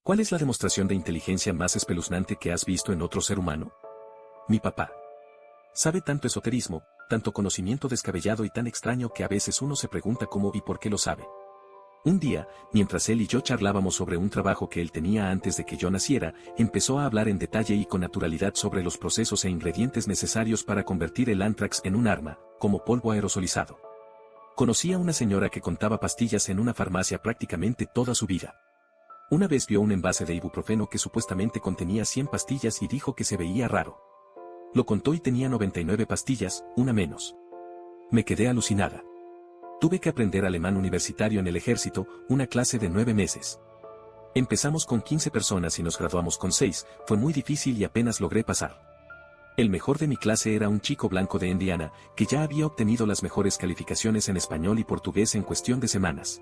¿Cuál es la demostración de inteligencia más espeluznante que has visto en otro ser humano? Mi papá. Sabe tanto esoterismo, tanto conocimiento descabellado y tan extraño que a veces uno se pregunta cómo y por qué lo sabe. Un día, mientras él y yo charlábamos sobre un trabajo que él tenía antes de que yo naciera, empezó a hablar en detalle y con naturalidad sobre los procesos e ingredientes necesarios para convertir el anthrax en un arma, como polvo aerosolizado. Conocí a una señora que contaba pastillas en una farmacia prácticamente toda su vida. Una vez vio un envase de ibuprofeno que supuestamente contenía 100 pastillas y dijo que se veía raro. Lo contó y tenía 99 pastillas, una menos. Me quedé alucinada. Tuve que aprender alemán universitario en el ejército, una clase de 9 meses. Empezamos con 15 personas y nos graduamos con 6, fue muy difícil y apenas logré pasar. El mejor de mi clase era un chico blanco de Indiana, que ya había obtenido las mejores calificaciones en español y portugués en cuestión de semanas.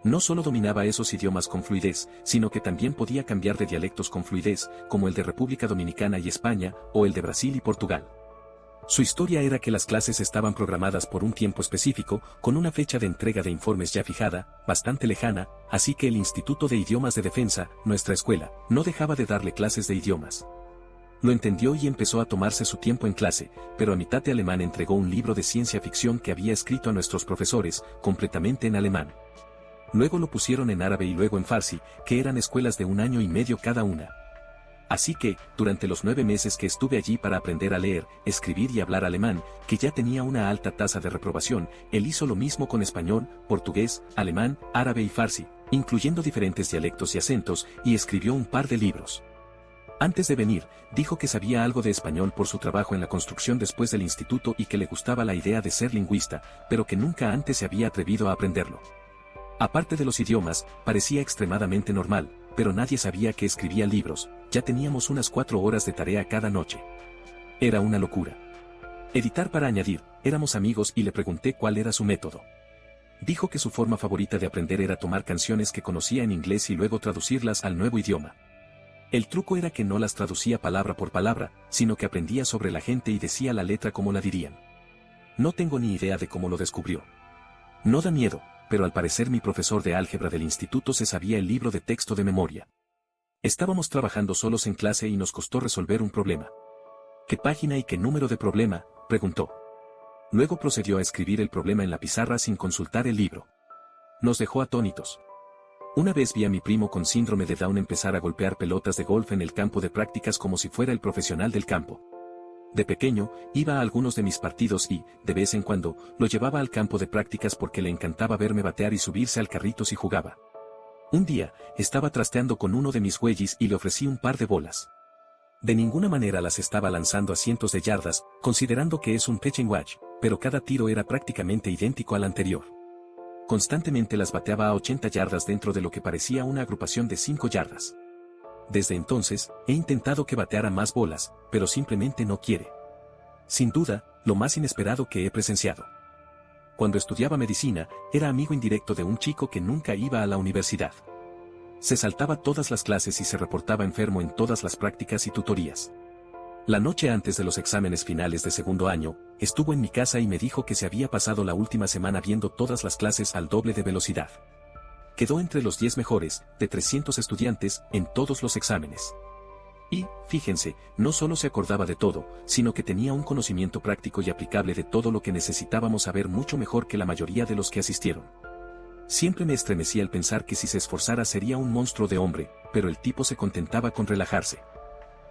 No solo dominaba esos idiomas con fluidez, sino que también podía cambiar de dialectos con fluidez, como el de República Dominicana y España, o el de Brasil y Portugal. Su historia era que las clases estaban programadas por un tiempo específico, con una fecha de entrega de informes ya fijada, bastante lejana, así que el Instituto de Idiomas de Defensa, nuestra escuela, no dejaba de darle clases de idiomas. Lo entendió y empezó a tomarse su tiempo en clase, pero a mitad de alemán entregó un libro de ciencia ficción que había escrito a nuestros profesores, completamente en alemán. Luego lo pusieron en árabe y luego en farsi, que eran escuelas de 1 año y medio cada una. Así que, durante los 9 meses que estuve allí para aprender a leer, escribir y hablar alemán, que ya tenía una alta tasa de reprobación, él hizo lo mismo con español, portugués, alemán, árabe y farsi, incluyendo diferentes dialectos y acentos, y escribió un par de libros. Antes de venir, dijo que sabía algo de español por su trabajo en la construcción después del instituto y que le gustaba la idea de ser lingüista, pero que nunca antes se había atrevido a aprenderlo. Aparte de los idiomas, parecía extremadamente normal, pero nadie sabía que escribía libros, ya teníamos unas 4 horas de tarea cada noche. Era una locura. Editar para añadir, éramos amigos y le pregunté cuál era su método. Dijo que su forma favorita de aprender era tomar canciones que conocía en inglés y luego traducirlas al nuevo idioma. El truco era que no las traducía palabra por palabra, sino que aprendía sobre la gente y decía la letra como la dirían. No tengo ni idea de cómo lo descubrió. No da miedo, pero al parecer mi profesor de álgebra del instituto se sabía el libro de texto de memoria. Estábamos trabajando solos en clase y nos costó resolver un problema. ¿Qué página y qué número de problema?, preguntó. Luego procedió a escribir el problema en la pizarra sin consultar el libro. Nos dejó atónitos. Una vez vi a mi primo con síndrome de Down empezar a golpear pelotas de golf en el campo de prácticas como si fuera el profesional del campo. De pequeño, iba a algunos de mis partidos y, de vez en cuando, lo llevaba al campo de prácticas porque le encantaba verme batear y subirse al carrito si jugaba. Un día, estaba trasteando con uno de mis güeyes y le ofrecí un par de bolas. De ninguna manera las estaba lanzando a cientos de yardas, considerando que es un pitching wedge, pero cada tiro era prácticamente idéntico al anterior. Constantemente las bateaba a 80 yardas dentro de lo que parecía una agrupación de 5 yardas. Desde entonces, he intentado que bateara más bolas, pero simplemente no quiere. Sin duda, lo más inesperado que he presenciado. Cuando estudiaba medicina, era amigo indirecto de un chico que nunca iba a la universidad. Se saltaba todas las clases y se reportaba enfermo en todas las prácticas y tutorías. La noche antes de los exámenes finales de segundo año, estuvo en mi casa y me dijo que se había pasado la última semana viendo todas las clases al doble de velocidad. Quedó entre los 10 mejores, de 300 estudiantes, en todos los exámenes. Y, fíjense, no solo se acordaba de todo, sino que tenía un conocimiento práctico y aplicable de todo lo que necesitábamos saber mucho mejor que la mayoría de los que asistieron. Siempre me estremecía al pensar que si se esforzara sería un monstruo de hombre, pero el tipo se contentaba con relajarse.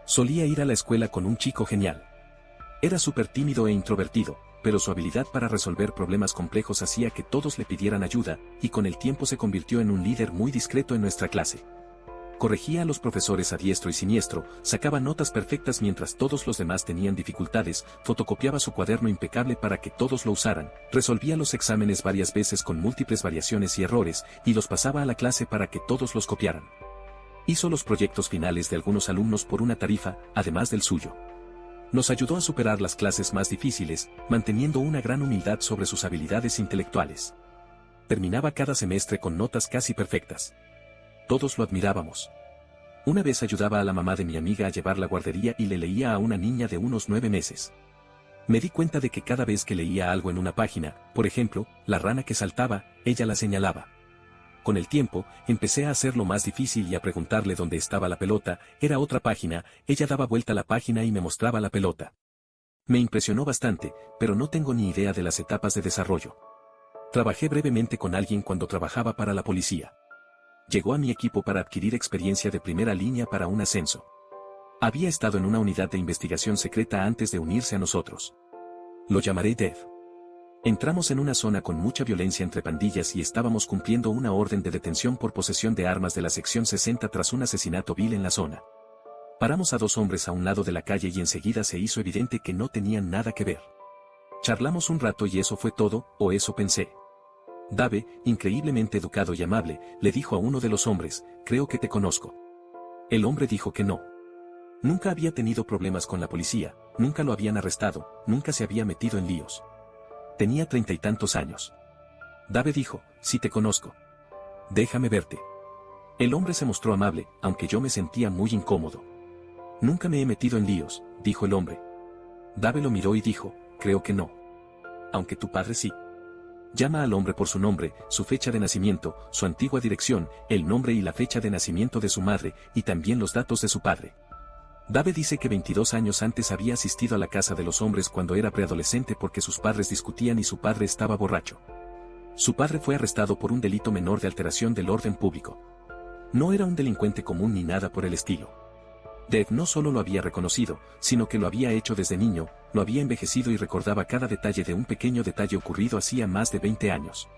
Solía ir a la escuela con un chico genial. Era súper tímido e introvertido, pero su habilidad para resolver problemas complejos hacía que todos le pidieran ayuda, y con el tiempo se convirtió en un líder muy discreto en nuestra clase. Corregía a los profesores a diestro y siniestro, sacaba notas perfectas mientras todos los demás tenían dificultades, fotocopiaba su cuaderno impecable para que todos lo usaran, resolvía los exámenes varias veces con múltiples variaciones y errores, y los pasaba a la clase para que todos los copiaran. Hizo los proyectos finales de algunos alumnos por una tarifa, además del suyo. Nos ayudó a superar las clases más difíciles, manteniendo una gran humildad sobre sus habilidades intelectuales. Terminaba cada semestre con notas casi perfectas. Todos lo admirábamos. Una vez ayudaba a la mamá de mi amiga a llevar la guardería y le leía a una niña de unos 9 meses. Me di cuenta de que cada vez que leía algo en una página, por ejemplo, la rana que saltaba, ella la señalaba. Con el tiempo, empecé a hacerlo más difícil y a preguntarle dónde estaba la pelota. Era otra página, ella daba vuelta a la página y me mostraba la pelota. Me impresionó bastante, pero no tengo ni idea de las etapas de desarrollo. Trabajé brevemente con alguien cuando trabajaba para la policía. Llegó a mi equipo para adquirir experiencia de primera línea para un ascenso. Había estado en una unidad de investigación secreta antes de unirse a nosotros. Lo llamaré Dev. Entramos en una zona con mucha violencia entre pandillas y estábamos cumpliendo una orden de detención por posesión de armas de la sección 60 tras un asesinato vil en la zona. Paramos a 2 hombres a un lado de la calle y enseguida se hizo evidente que no tenían nada que ver. Charlamos un rato y eso fue todo, o eso pensé. Dave, increíblemente educado y amable, le dijo a uno de los hombres, creo que te conozco. El hombre dijo que no. Nunca había tenido problemas con la policía, nunca lo habían arrestado, nunca se había metido en líos. Tenía 30 y tantos años. Dave dijo, sí te conozco. Déjame verte. El hombre se mostró amable, aunque yo me sentía muy incómodo. Nunca me he metido en líos, dijo el hombre. Dave lo miró y dijo, creo que no. Aunque tu padre sí. Llama al hombre por su nombre, su fecha de nacimiento, su antigua dirección, el nombre y la fecha de nacimiento de su madre, y también los datos de su padre. Dave dice que 22 años antes había asistido a la casa de los hombres cuando era preadolescente porque sus padres discutían y su padre estaba borracho. Su padre fue arrestado por un delito menor de alteración del orden público. No era un delincuente común ni nada por el estilo. Dave no solo lo había reconocido, sino que lo había hecho desde niño, lo había envejecido y recordaba cada detalle de un pequeño detalle ocurrido hacía más de 20 años.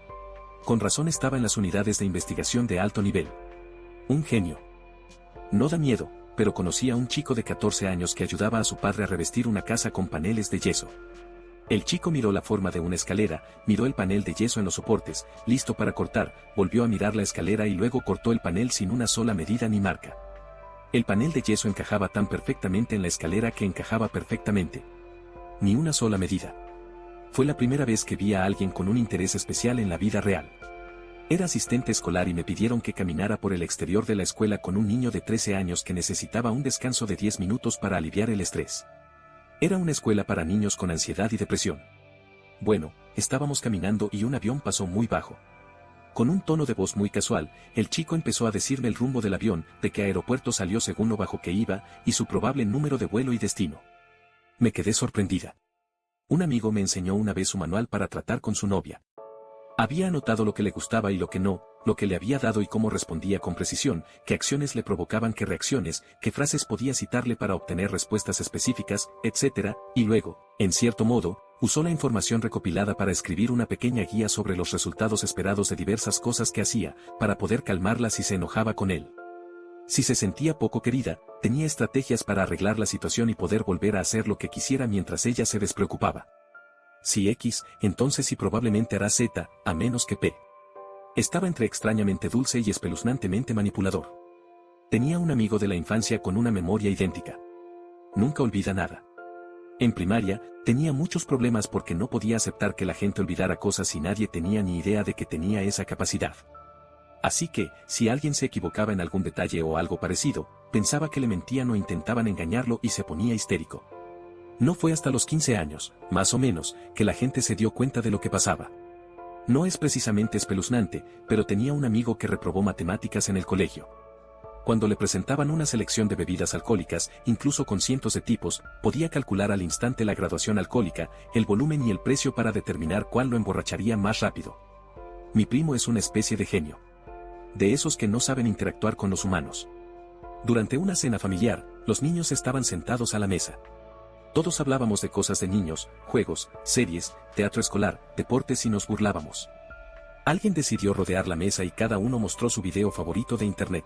Con razón estaba en las unidades de investigación de alto nivel. Un genio. No da miedo, pero conocí a un chico de 14 años que ayudaba a su padre a revestir una casa con paneles de yeso. El chico miró la forma de una escalera, miró el panel de yeso en los soportes, listo para cortar, volvió a mirar la escalera y luego cortó el panel sin una sola medida ni marca. El panel de yeso encajaba tan perfectamente en la escalera que encajaba perfectamente. Ni una sola medida. Fue la primera vez que vi a alguien con un interés especial en la vida real. Era asistente escolar y me pidieron que caminara por el exterior de la escuela con un niño de 13 años que necesitaba un descanso de 10 minutos para aliviar el estrés. Era una escuela para niños con ansiedad y depresión. Bueno, estábamos caminando y un avión pasó muy bajo. Con un tono de voz muy casual, el chico empezó a decirme el rumbo del avión, de qué aeropuerto salió según lo bajo que iba, y su probable número de vuelo y destino. Me quedé sorprendida. Un amigo me enseñó una vez su manual para tratar con su novia. Había anotado lo que le gustaba y lo que no, lo que le había dado y cómo respondía con precisión, qué acciones le provocaban qué reacciones, qué frases podía citarle para obtener respuestas específicas, etc., y luego, en cierto modo, usó la información recopilada para escribir una pequeña guía sobre los resultados esperados de diversas cosas que hacía, para poder calmarla si se enojaba con él. Si se sentía poco querida, tenía estrategias para arreglar la situación y poder volver a hacer lo que quisiera mientras ella se despreocupaba. Si X, entonces sí probablemente hará Z, a menos que P. Estaba entre extrañamente dulce y espeluznantemente manipulador. Tenía un amigo de la infancia con una memoria idéntica. Nunca olvida nada. En primaria, tenía muchos problemas porque no podía aceptar que la gente olvidara cosas y nadie tenía ni idea de que tenía esa capacidad. Así que, si alguien se equivocaba en algún detalle o algo parecido, pensaba que le mentían o intentaban engañarlo y se ponía histérico. No fue hasta los 15 años, más o menos, que la gente se dio cuenta de lo que pasaba. No es precisamente espeluznante, pero tenía un amigo que reprobó matemáticas en el colegio. Cuando le presentaban una selección de bebidas alcohólicas, incluso con cientos de tipos, podía calcular al instante la graduación alcohólica, el volumen y el precio para determinar cuál lo emborracharía más rápido. Mi primo es una especie de genio. De esos que no saben interactuar con los humanos. Durante una cena familiar, los niños estaban sentados a la mesa. Todos hablábamos de cosas de niños, juegos, series, teatro escolar, deportes y nos burlábamos. Alguien decidió rodear la mesa y cada uno mostró su video favorito de internet.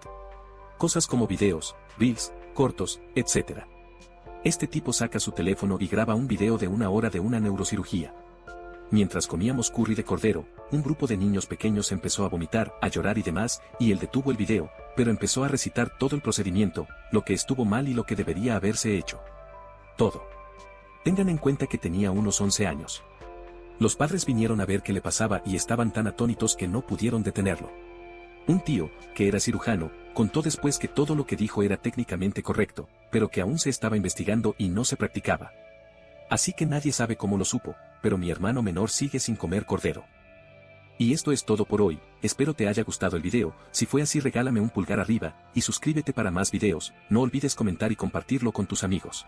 Cosas como videos, reels, cortos, etc. Este tipo saca su teléfono y graba un video de 1 hora de una neurocirugía. Mientras comíamos curry de cordero, un grupo de niños pequeños empezó a vomitar, a llorar y demás, y él detuvo el video, pero empezó a recitar todo el procedimiento, lo que estuvo mal y lo que debería haberse hecho. Todo. Tengan en cuenta que tenía unos 11 años. Los padres vinieron a ver qué le pasaba y estaban tan atónitos que no pudieron detenerlo. Un tío, que era cirujano, contó después que todo lo que dijo era técnicamente correcto, pero que aún se estaba investigando y no se practicaba. Así que nadie sabe cómo lo supo, pero mi hermano menor sigue sin comer cordero. Y esto es todo por hoy, espero te haya gustado el video, si fue así regálame un pulgar arriba, y suscríbete para más videos, no olvides comentar y compartirlo con tus amigos.